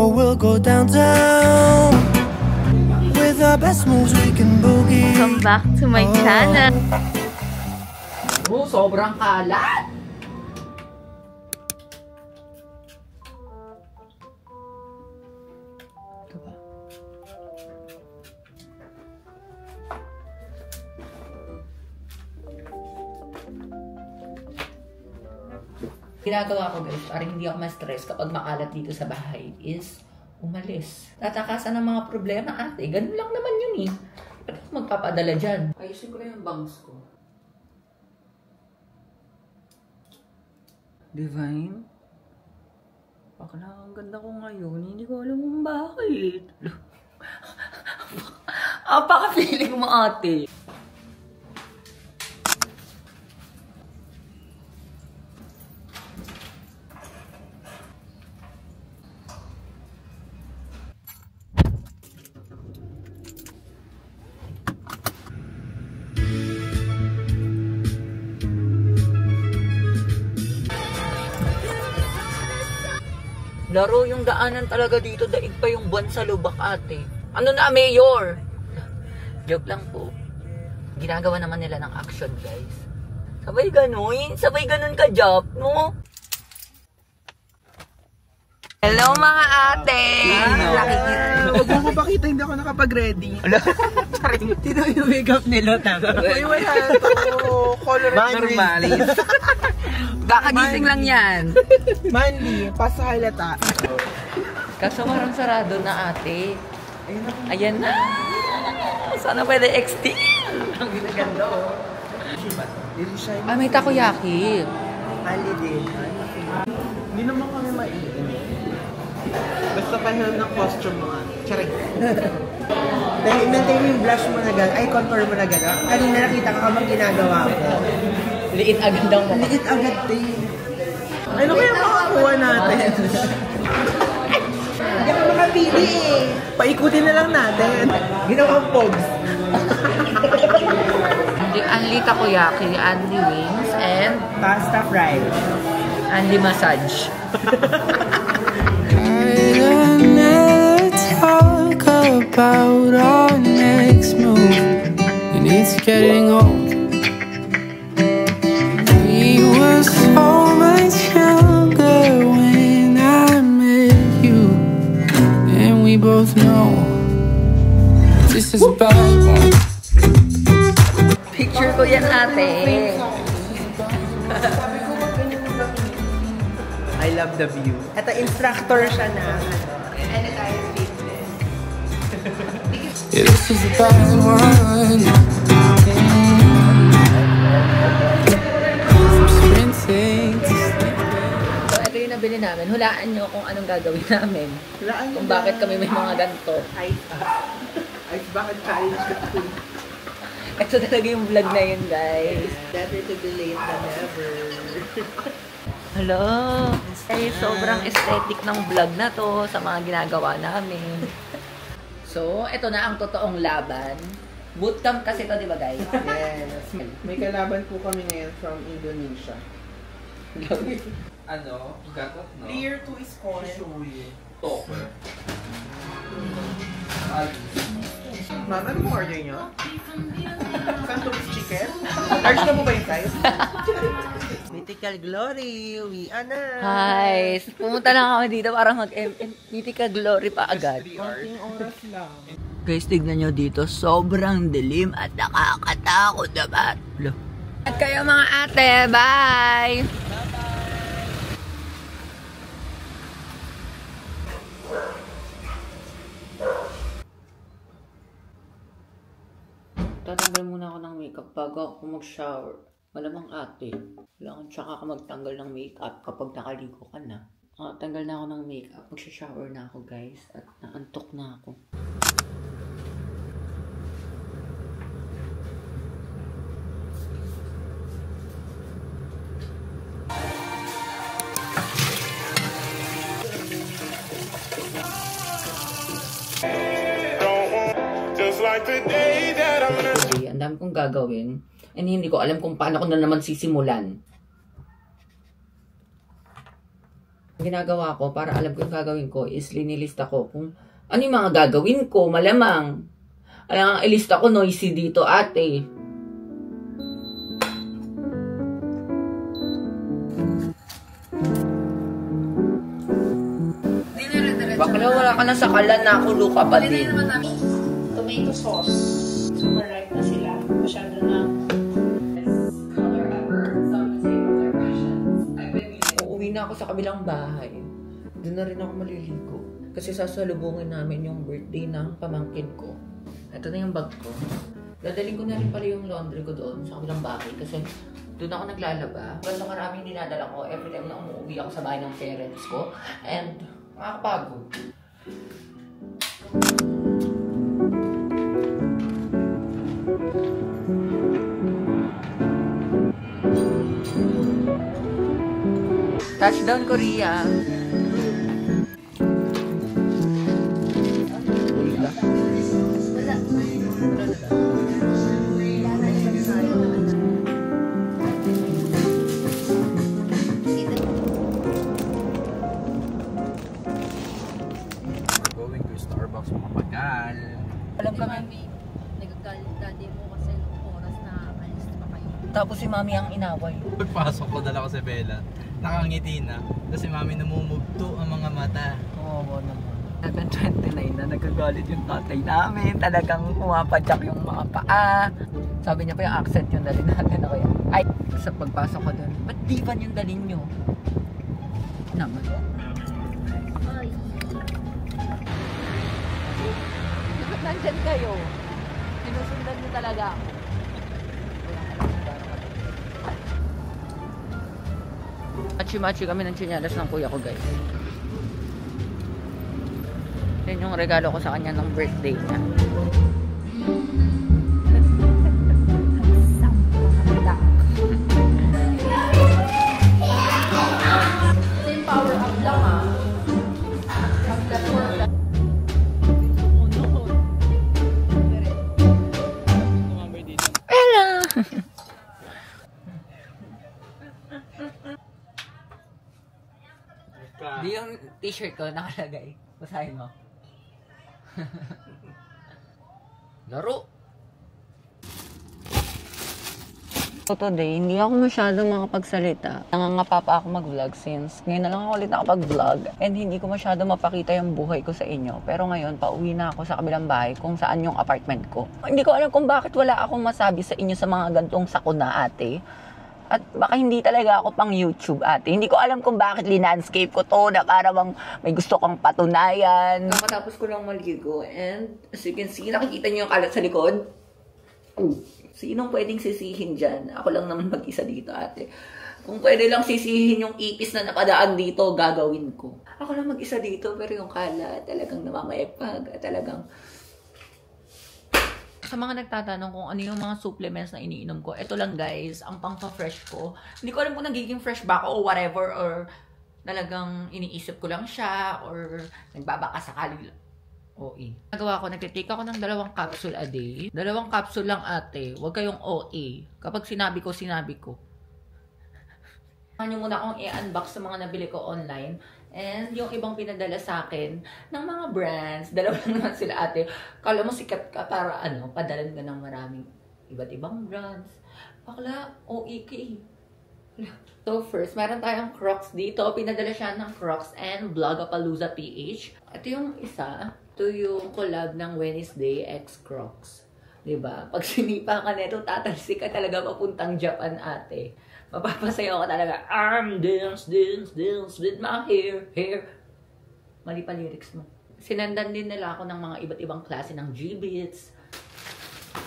or we'll go downtown. With our best moves we can boogie. Welcome back to my channel. Oh, sobrang kalat. Ito ba? Ginagawa ko guys, para hindi ako ma-stress kapag makalat dito sa bahay is umalis. Tatakasan ng mga problema ate. Ganun lang naman yun eh. Ba't ako magpapadala dyan? Ayusin ko na yung bangs ko. Divine? Bakla, ang ganda ko ngayon. Hindi ko alam kung bakit. Apaka-feeling mo ate. Laro yung daanan talaga dito, daig pa yung buwan sa lubak ate. Ano na, mayor? Joke lang po. Ginagawa naman nila ng action guys. Sabay ganun ka job, no? Hello mga ate! Huwag mo ko pakita, hindi ako nakapag-ready. Tino yung makeup nila, taga. Uy, wala ito. Color normalis. Kakagising lang yan. Manly, pasahalata. Kaso parang sarado na ate. Ayan na. Sana pwede extend. Ang ginaganda oh. Ah, may takoyaki. Ali din. Hindi naman kami maiin. Basta pahiram ng costume mo nga. Charing. Maintain mo yung blush mo na gano'n. Ay, contour mo na gano'n. Kanina nakita ka kamang ginagawa ko. Liit agad daw mo. Liit agad din. Ano kaya makakuha natin? Hindi ako makapili eh. Paikutin na lang natin. Ginawang pogs. Anli takoyaki, anli wings, and Pasta fry. anli massage. I'd never talk about our next move, and it's getting old. We were so much younger when I met you, and we both know this is a bad one. Picture ko yan ate. I love the view. Ito, instructor siya na. Anytime fitness. Yeah, this is a bad one. From sprinting to So ito yung nabili namin. Hulaan nyo kung anong gagawin namin. Hulaan Kung nyo bakit na. kami may mga ganito. Ay, bakit tayo siya? Ito talaga yung vlog na yun guys. Better to be late than never. Hello! Ay, sobrang aesthetic ng vlog na to sa mga ginagawa namin. So, ito na ang totoong laban. Bootcamp kasi to, di ba guys? Yes. May kalaban po kami ngayon from Indonesia. Ano? Gatot, no? Player 2 is called Topper. Ma'am, ano pong order nyo? Santos chicken? Large na po ba yung size? Mythical Glory, uwian na! Hi! Pumunta lang kami dito para mag-Mythical Glory pa agad. Konting oras lang. Guys, tignan nyo dito. Sobrang dilim at nakakatakot naman. At kayo mga ate, bye! Tatanggal muna ako ng makeup bago ako mag-shower. Malamang ate, kailangan tsaka ka magtanggal ng makeup kapag nakaligo ka na. Tanggal na ako ng makeup, mag-shower na ako guys at naantok na ako. Okay, ang dami kong gagawin. And hindi ko alam kung paano ko na naman sisimulan. Ginagawa ko para alam ko yung gagawin ko is linilista ko kung ano yung mga gagawin ko, malamang. Alam, ang ilista ko noisy dito, ate. Bakla, wala ka na sa kalan na ako, Luka pa din. Tomato sauce. Super ripe na sila. Masyado na. Uuwi na ako sa kabilang bahay. Doon na rin ako maliligo. Kasi sasalubungin namin yung birthday ng pamangkin ko. Ito na yung bag ko. Dadaling ko na rin pala yung laundry ko doon sa kabilang bahay. Kasi doon ako naglalaba. Ganda maraming dinadala ko every time na umuwi ako sa bahay ng parents ko. And makakapagod. Touchdown Korea. Going to Starbucks makapagal. Alam kami. Nagagalit daddy mo kasi nung oras na alis pa kayo. Tapos si mami ang inaway. Pagpasok ko, dala ko si Bella. Nakangiti na. Tapos si mami namumugto ang mga mata. Oo naman. 7:29 na nagagalit yung tatay namin. Talagang pumapadyak yung mga paa. Sabi niya pa yung accent yung dalhin natin ako yan. Ay, sa pagpasok ko doon, ba't divan yung dalhin nyo? Naman. Ay, Ba't nandyan kayo? Sinusundan nyo talaga ako. Machi-machi kami ng tsinelas ng kuya ko, guys. Yan yung regalo ko sa kanya ng birthday niya. same power up lang ah. Hello! Di yung t-shirt ko nakalagay. Basahin mo. Laro! So today, hindi ako masyadong makapagsalita. Nangangapa pa ako mag-vlog since ngayon na lang ako ulit nakapag-vlog and hindi ko masyado mapakita yung buhay ko sa inyo. Pero ngayon, pauwi na ako sa kabilang bahay kung saan yung apartment ko. Hindi ko alam kung bakit wala akong masabi sa inyo sa mga gantong sakuna, ate. At baka hindi talaga ako pang YouTube, ate. Hindi ko alam kung bakit linandscape ko to na parang may gusto kang patunayan. Kakatapos ko lang maligo and as you can see, nakikita niyo yung kalat sa likod? Sinong pwedeng sisihin dyan? Ako lang naman mag-isa dito, ate. Kung pwede lang sisihin yung ipis na napadaan dito, gagawin ko. Ako lang mag-isa dito, pero yung kalat talagang namamayagpag. Talagang... Sa mga nagtatanong kung ano yung mga supplements na iniinom ko, ito lang guys, ang pang-fresh ko. Hindi ko alam kung nagiging fresh ba ako o whatever, or talagang iniisip ko lang siya, or nagbabaka sakali. OE. Nagawa ko, nagtitake ako ng 2 capsule a day. 2 capsule lang, ate. Huwag kayong OE. Kapag sinabi ko, sinabi ko. Nyo muna akong i-unbox sa mga nabili ko online. And yung ibang pinadala sa akin ng mga brands. 2 lang naman sila, ate. Kala mo sikat ka para padalan ka ng maraming iba't ibang brands. Bakla, OE ka eh. So first, meron tayong Crocs dito. Pinadala siya ng Crocs and Vlogapalooza PH. Ito yung isa. Ito yung collab ng Wednesday x Crocs. Diba? Pag sinipa ka nito, tatalsik ka talaga papuntang Japan, ate. Mapapasayaw ka talaga. Dance with my hair. Mali pa lyrics mo. Sinandan din nila ako ng mga iba't ibang klase ng G-Beats.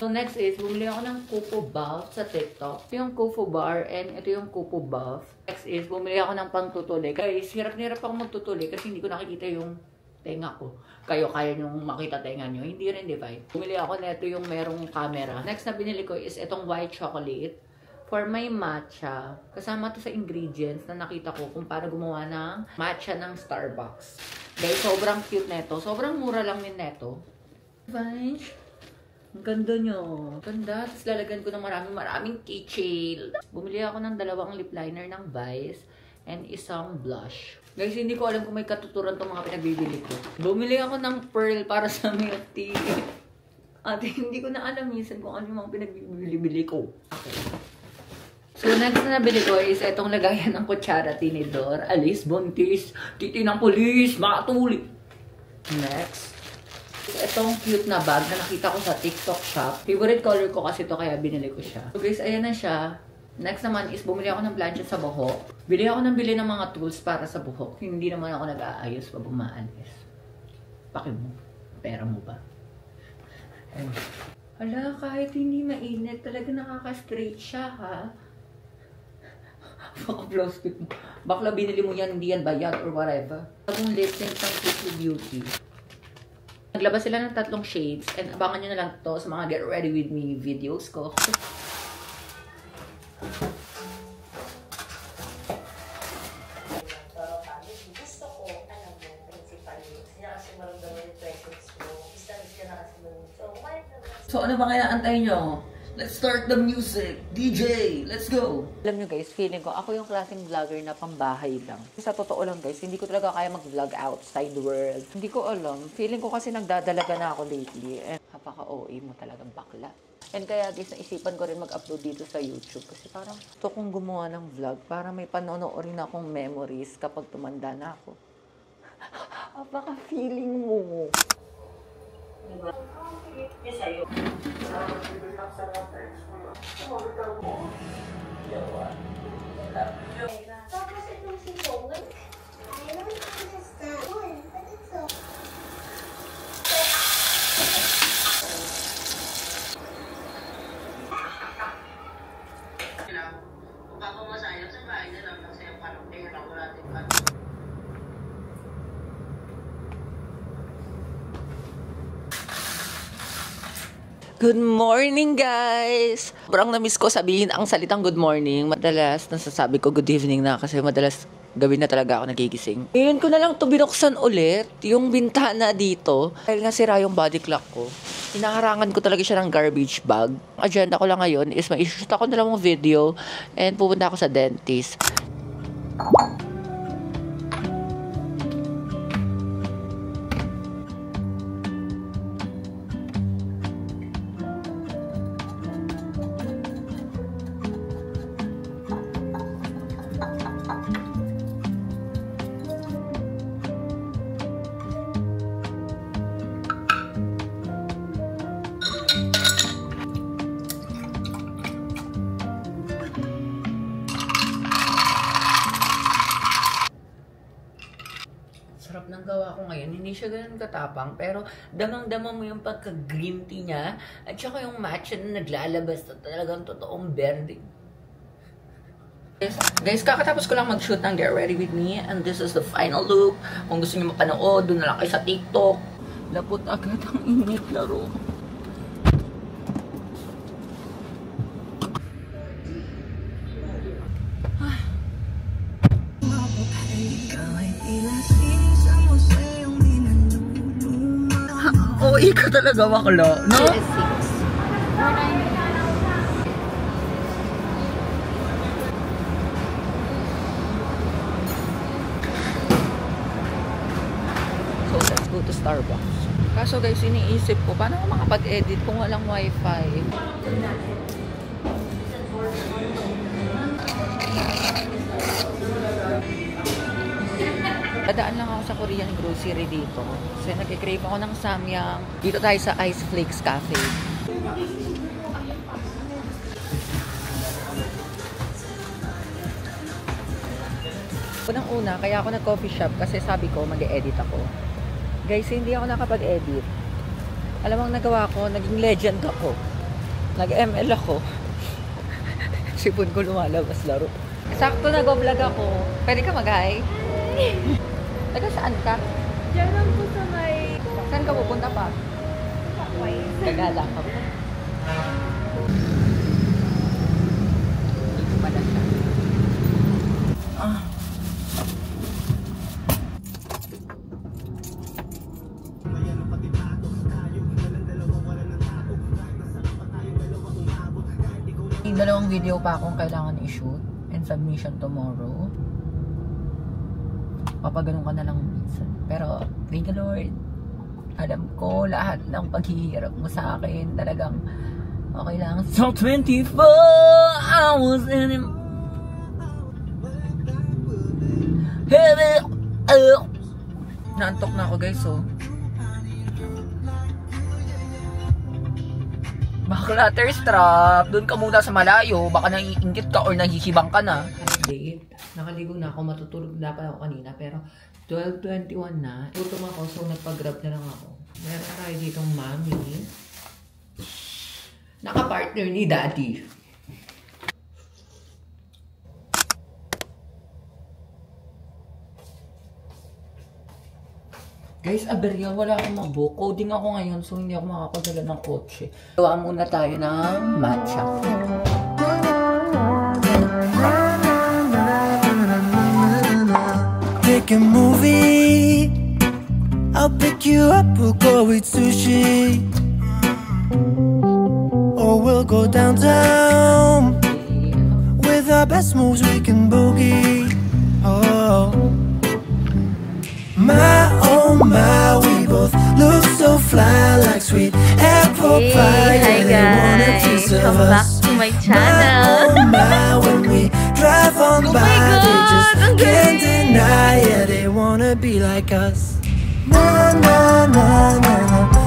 So next is, bumili ako ng Kupo Buff sa TikTok. Ito yung Kupo Bar and ito yung Kupo Buff. Next is, bumili ako ng pangtutuli. Guys, hirap-hirap ako magtutuli kasi hindi ko nakikita yung tenga ko. Kayo, kaya nyong makita tenga nyo. Hindi rin, divide. Bumili ako nito yung merong camera. Next na binili ko is itong white chocolate for my matcha. Kasama to sa ingredients na nakita ko kung paano gumawa ng matcha ng Starbucks. Guys, sobrang cute neto. Sobrang mura lang din neto. Vines. Ang ganda nyo. Ganda. Tapos lalagyan ko ng maraming keychain. Bumili ako ng 2 lip liner ng Vice and isang blush. Guys, hindi ko alam kung may katuturan itong mga pinagbibili ko. Bumili ako ng pearl para sa milk tea. At hindi ko na alam minsan kung ano yung mga pinagbibili ko. Okay. So, next na nabili ko is itong lagayan ng kutsara, tinidor, alis, buntis, titi ng pulis, matuli. Next. Itong cute na bag na nakita ko sa TikTok shop. Favorite color ko kasi ito kaya binili ko siya. So guys, ayan na siya. Next naman is bumili ako ng blanket sa buhok. Bili ako ng bili ng mga tools para sa buhok. Hindi naman ako nag-aayos pa bumaalis. Paki mo. Pera mo ba? Ayun. Hala, kahit hindi mainit, talaga nakaka-straight siya, ha? Baka plastic mo. Bakla binili mo yan, hindi yan bayad or whatever. Bagong lip sync ng Pretty Beauty. Naglabas sila ng 3 shades and abangan nyo na lang to sa mga get ready with me videos ko. Gusto ko, alam mo, principally, siya kasi maramdaman yung presence mo, distance ka na kasi mo. So, why naman? So, ano ba kaya antay nyo? Let's start the music! DJ! Let's go! Alam nyo guys, feeling ko, ako yung klaseng vlogger na pambahay lang. Sa totoo lang guys, hindi ko talaga kaya mag-vlog outside the world. Hindi ko alam. Feeling ko kasi nagdadalaga na ako lately. And napaka-OA mo talagang bakla. And kaya guys, naisipan ko rin mag-upload dito sa YouTube. Kasi parang ito kong gumawa ng vlog para may panonoorin akong memories kapag tumanda na ako. Baka feeling mo. Diba? Yes, sa'yo. Tapos itong si Bowen, I don't understand. But it's so... Kung papamasaya sa bahay na lang kasi parang tingin ako natin pa. Good morning, guys! Sobrang na-miss ko sabihin ang salitang good morning. Madalas, nasasabi ko good evening na kasi madalas gawin na talaga ako nagigising. Ngayon ko na lang ito binuksan ulit, yung bintana dito. Dahil nga sira yung body clock ko. Inaharangan ko talaga siya ng garbage bag. Ang agenda ko lang ngayon is ma-shoot ako na lang ng video and pupunta ako sa dentist. Sarap ng gawa ko ngayon. Hindi siya ganun katapang, pero damang-dama mo yung pagka-green tea niya at saka yung matcha na naglalabas na talagang totoong berde. Guys, kakatapos ko lang mag-shoot ng Get Ready With Me and this is the final look. Kung gusto niyo mapanood, doon na lang kayo sa TikTok. Lapot agad ang init laro. Oo, ikaw talaga bakla, no? So, let's go to Starbucks. Kaso guys, iniisip ko, paano ako makapag-edit kung walang wifi? Dadaan lang ako sa Korean grocery dito. Kasi nag-crave ako ng samyang. Dito tayo sa Ice Flakes Cafe. Unang-una, kaya ako nag-coffee shop kasi sabi ko mag-e-edit ako. Guys, hindi ako nakapag-edit. Alam mo ang nagawa ko, naging legend ako. Nag-ML ako. Sipon ko lumalabas laro. Sakto nag-vlog ako. Pwede ka mag-hi? Taga saan ka? Diyan lang po sa may... Saan ka pupunta pa? Pakway. Tagala ka pa. Dito pala siya. Yung dalawang video pa akong kailangan i-shoot and submission tomorrow. Papaganon ka na lang minsan. Pero, thank you Lord. Alam ko lahat ng paghihirap mo sa akin. Talagang, okay lang. So, 24 hours in naantok na ako guys, oh. Bakla thirstrap, doon ka muna sa malayo, baka naiingit ka or nahihibang ka na. Update, nakaligo na ako, matutulog na pa ako kanina, pero 12:21 na. Gutom ako, so nagpa-grab na lang ako. Meron tayo ditong mami. Naka-partner ni daddy. Guys, aberya, wala akong mabook. Coding ako ngayon, so hindi ako makakadala ng kotse. Gawa muna tayo ng matcha. Pick a movie, I'll pick you up, we'll go eat sushi. Or we'll go downtown, with our best moves we can boogie. Oh, oh my, we both look so fly, like sweet apple pie. Hey, hi guys, welcome back to my channel. Oh my, when we drive on by, they just can't deny it. They wanna be like us. Na na na na na.